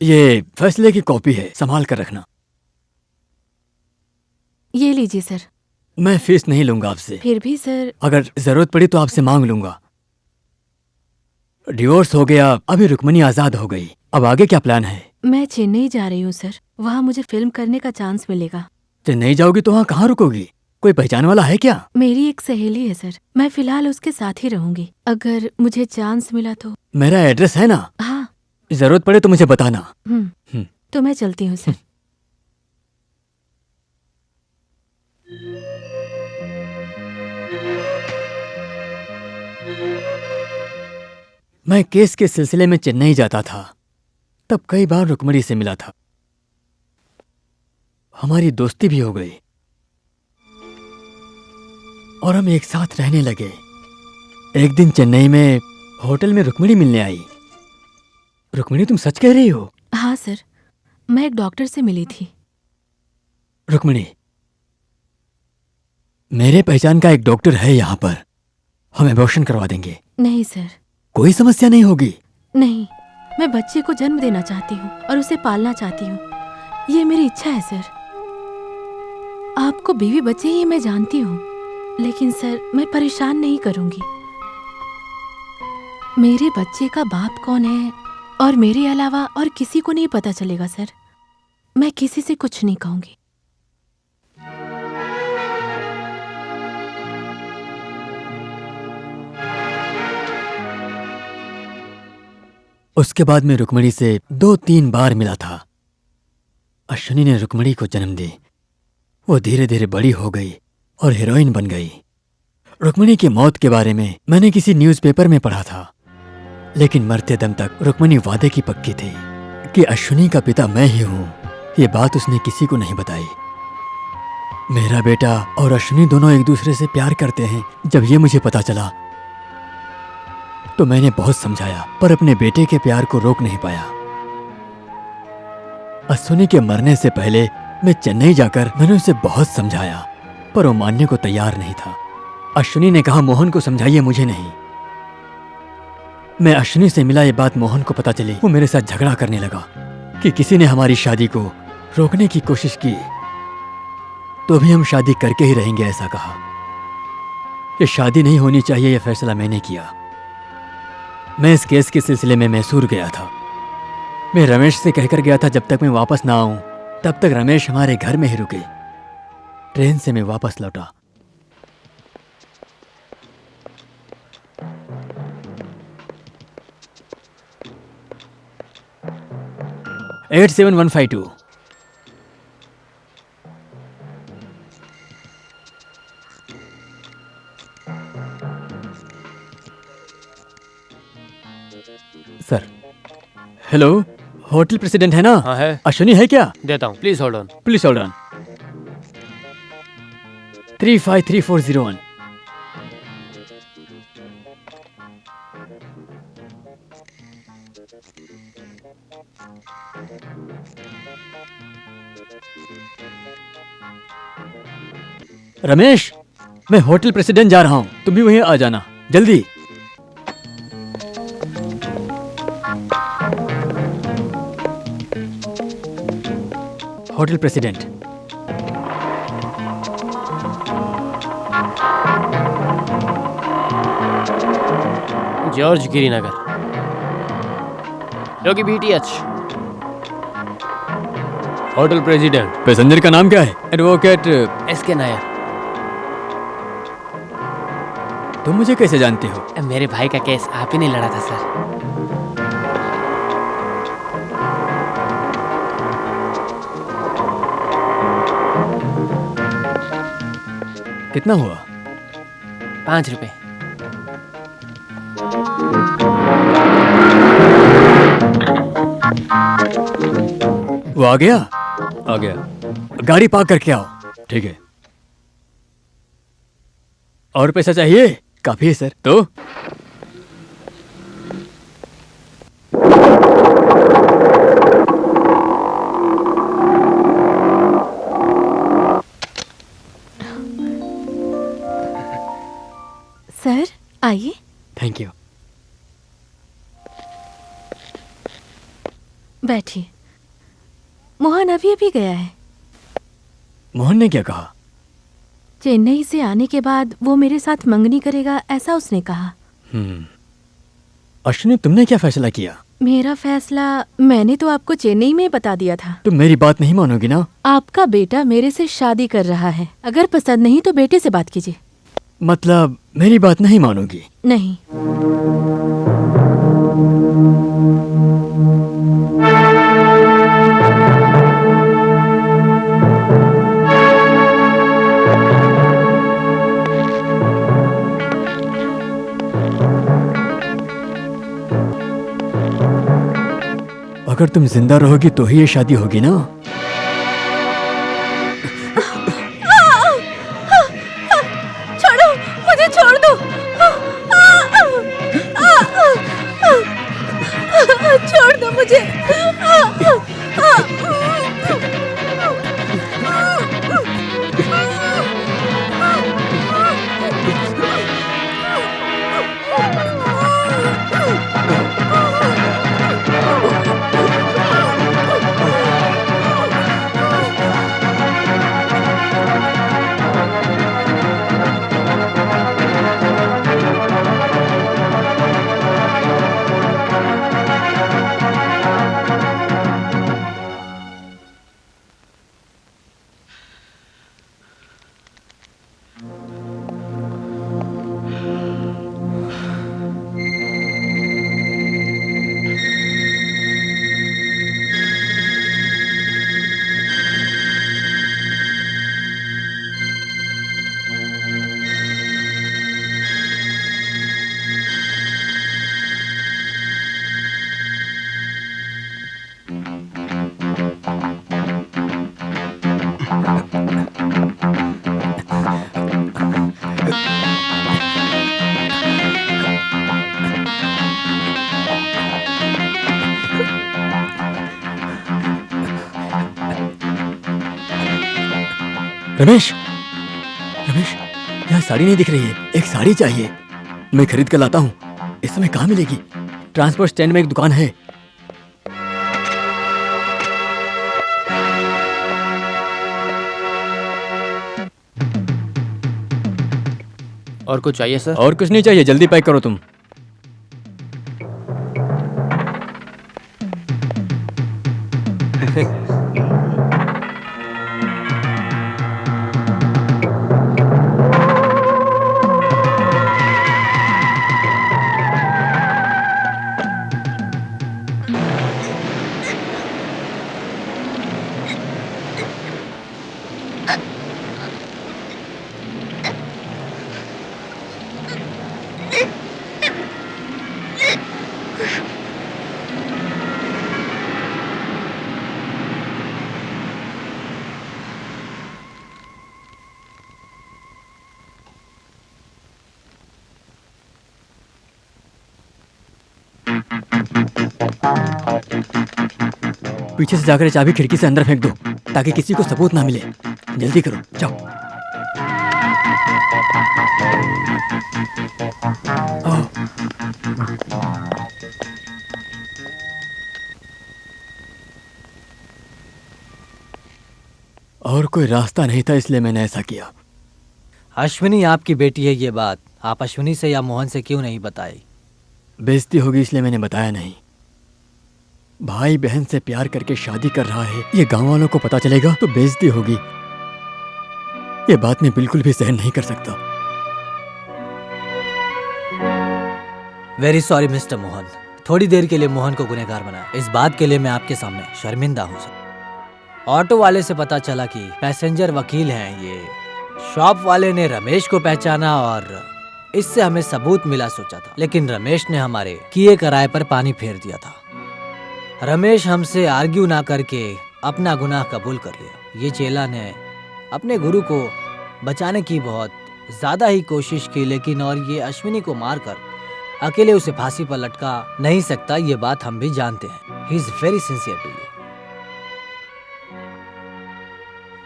ये फैसले की कॉपी है, संभाल कर रखना। ये लीजिए सर। मैं फीस नहीं लूंगा आपसे। फिर भी सर। अगर जरूरत पड़ी तो आपसे मांग लूंगा। डिवोर्स हो गया, अभी रुक्मिणी आजाद हो गई, अब आगे क्या प्लान है? मैं चेन्नई जा रही हूँ सर, वहाँ मुझे फिल्म करने का चांस मिलेगा। चेन्नई जाओगी तो वहाँ कहाँ रुकोगी? कोई पहचान वाला है क्या? मेरी एक सहेली है सर, मैं फिलहाल उसके साथ ही रहूंगी। अगर मुझे चांस मिला तो। मेरा एड्रेस है ना, हाँ। जरूरत पड़े तो मुझे बताना। तो मैं चलती हूँ सर। मैं केस के सिलसिले में चेन्नई जाता था, तब कई बार रुक्मिणी से मिला था। हमारी दोस्ती भी हो गई और हम एक साथ रहने लगे। एक दिन चेन्नई में होटल में रुक्मिणी मिलने आई। रुक्मिणी, तुम सच कह रही हो? हाँ सर, मैं एक डॉक्टर से मिली थी। रुक्मिणी, मेरे पहचान का एक डॉक्टर है यहाँ पर, हम एबॉर्शन करवा देंगे। नहीं सर। कोई समस्या नहीं होगी? नहीं, मैं बच्चे को जन्म देना चाहती हूँ और उसे पालना चाहती हूँ, ये मेरी इच्छा है सर। आपको बीवी बच्चे ही मैं जानती हूँ, लेकिन सर मैं परेशान नहीं करूंगी। मेरे बच्चे का बाप कौन है और मेरे अलावा और किसी को नहीं पता चलेगा सर। मैं किसी से कुछ नहीं कहूंगी। उसके बाद मैं रुक्मिणी से 2-3 बार मिला था। अश्विनी ने रुक्मिणी को जन्म दी। वो धीरे धीरे बड़ी हो गई और हीरोइन बन गई। रुक्मिणी की मौत के बारे में मैंने किसी न्यूज़पेपर में पढ़ा था, लेकिन मरते दम तक रुक्मिणी वादे की पक्की थी कि अश्विनी का पिता मैं ही हूं। ये बात उसने किसी को नहीं बताई। मेरा बेटा और अश्विनी दोनों एक दूसरे से प्यार करते हैं। जब ये मुझे पता चला तो मैंने बहुत समझाया, पर अपने बेटे के प्यार को रोक नहीं पाया। अश्विनी के मरने से पहले मैं चेन्नई जाकर मैंने उसे बहुत समझाया, पर वो मानने को तैयार नहीं था। अश्विनी ने कहा, मोहन को समझाइए, मुझे नहीं। मैं अश्विनी से मिला, ये बात मोहन को पता चली। वो मेरे साथ झगड़ा करने लगा कि किसी ने हमारी शादी को रोकने की कोशिश की तो भी हम शादी करके ही रहेंगे, ऐसा कहा। ये शादी नहीं होनी चाहिए, यह फैसला मैंने किया। मैं इस केस के सिलसिले में मैसूर गया था। मैं रमेश से कहकर गया था जब तक मैं वापस ना आऊं तब तक रमेश हमारे घर में ही रुके। ट्रेन से मैं वापस लौटा। $87,152। सर, हेलो, होटल प्रेसिडेंट है ना? हाँ है। अश्विनी है क्या? देता हूँ, please hold on. Please hold on. 353401। Ramesh, मैं होटल प्रेसिडेंट जा रहा हूं, तुम भी वहीं आ जाना जल्दी। Hotel president. George Girinagar, Yogi BTH. Hotel president. Passenger का नाम क्या है? Advocate SK Nair. तुम मुझे कैसे जानते हो? मेरे भाई का केस आप ही ने लड़ा था सर। कितना हुआ? 5 रुपए। वो आ गया? आ गया। गाड़ी पार्क करके आओ। ठीक है। और पैसा चाहिए? काफी है सर। तो सर आइए। Thank you. बैठिए। मोहन अभी अभी गया है। मोहन ने क्या कहा? चेन्नई से आने के बाद वो मेरे साथ मंगनी करेगा, ऐसा उसने कहा। अश्विनी, तुमने क्या फैसला किया? मेरा फैसला मैंने तो आपको चेन्नई में बता दिया था। तुम मेरी बात नहीं मानोगी ना? आपका बेटा मेरे से शादी कर रहा है। अगर पसंद नहीं तो बेटे से बात कीजिए। मतलब मेरी बात नहीं मानोगी? नहीं। अगर तुम जिंदा रहोगी तो ही ये शादी होगी ना? छोड़ो, मुझे छोड़ दो। छोड़ दो मुझे। रमेश, रमेश, यहाँ साड़ी नहीं दिख रही है। एक साड़ी चाहिए। मैं खरीद कर लाता हूँ। इस समय कहाँ मिलेगी? ट्रांसपोर्ट स्टैंड में एक दुकान है। और कुछ चाहिए सर? और कुछ नहीं चाहिए, जल्दी पैक करो तुम। पीछे से जाकर चाबी खिड़की से अंदर फेंक दो ताकि किसी को सबूत ना मिले। जल्दी करो, जाओ। आओ। और कोई रास्ता नहीं था, इसलिए मैंने ऐसा किया। अश्विनी आपकी बेटी है, ये बात आप अश्विनी से या मोहन से क्यों नहीं बताई? बेइज्जती होगी इसलिए मैंने बताया नहीं। भाई बहन से प्यार करके शादी कर रहा है, ये गांव वालों को पता चलेगा तो बेइज्जती होगी। ये बात मैं बिल्कुल भी सहन नहीं कर सकता। वेरी सॉरी मिस्टर मोहन, थोड़ी देर के लिए मोहन को गुनहगार बनाया। इस बात के लिए मैं आपके सामने शर्मिंदा हूँ सर। ऑटो वाले से पता चला कि पैसेंजर वकील हैं ये। शॉप वाले ने रमेश को पहचाना और इससे हमें सबूत मिला सोचा था, लेकिन रमेश ने हमारे किए कराए पर पानी फेर दिया था। रमेश हमसे आर्ग्यू ना करके अपना गुनाह कबूल कर लिया। ये चेला ने अपने गुरु को बचाने की बहुत ज्यादा ही कोशिश की, लेकिन और ये अश्विनी को मारकर अकेले उसे फांसी पर लटका नहीं सकता, ये बात हम भी जानते हैं। He is very sincere to you.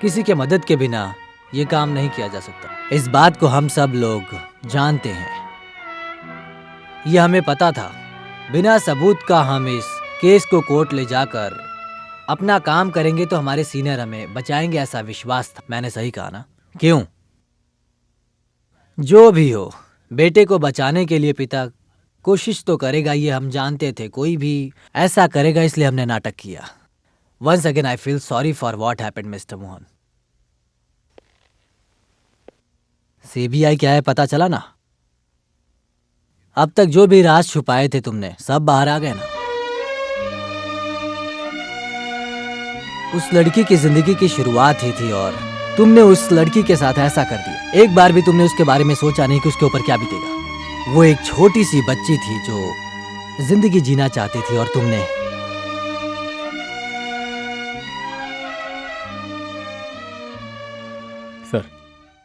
किसी के मदद के बिना ये काम नहीं किया जा सकता। इस बात को हम सब लोग जानते हैं। ये हमें पता था। बिना सबूत का हम इस केस को कोर्ट ले जाकर अपना काम करेंगे तो हमारे सीनियर हमें बचाएंगे, ऐसा विश्वास था। मैंने सही कहा ना? क्यों? जो भी हो, बेटे को बचाने के लिए पिता कोशिश तो करेगा, ये हम जानते थे। कोई भी ऐसा करेगा, इसलिए हमने नाटक किया। Once again I feel sorry for what happened mister Mohan. CBI क्या है पता चला ना? अब तक जो भी राज छुपाए थे तुमने, सब बाहर आ गए ना? उस लड़की की जिंदगी की शुरुआत ही थी और तुमने उस लड़की के साथ ऐसा कर दिया। एक बार भी तुमने उसके बारे में सोचा नहीं कि उसके ऊपर क्या बीतेगा। वो एक छोटी सी बच्ची थी जो जिंदगी जीना चाहती थी और तुमने sir,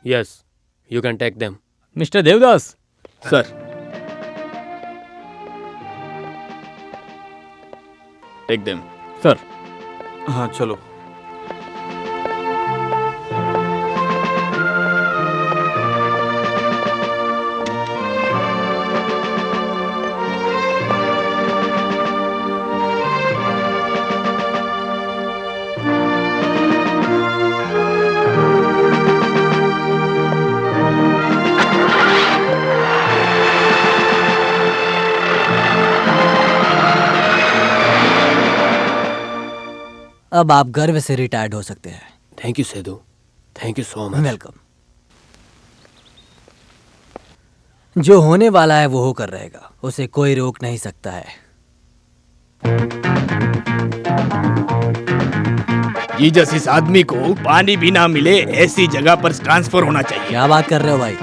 yes, you can take them. Mister Devdas. Sir, take them. Sir, हाँ चलो। अब आप गर्व से रिटायर्ड हो सकते हैं। Thank you Seydou, thank you so much. Welcome. जो होने वाला है वो होकर रहेगा, उसे कोई रोक नहीं सकता है। जीसस इस आदमी को पानी भी ना मिले ऐसी जगह पर ट्रांसफर होना चाहिए। क्या बात कर रहे हो भाई?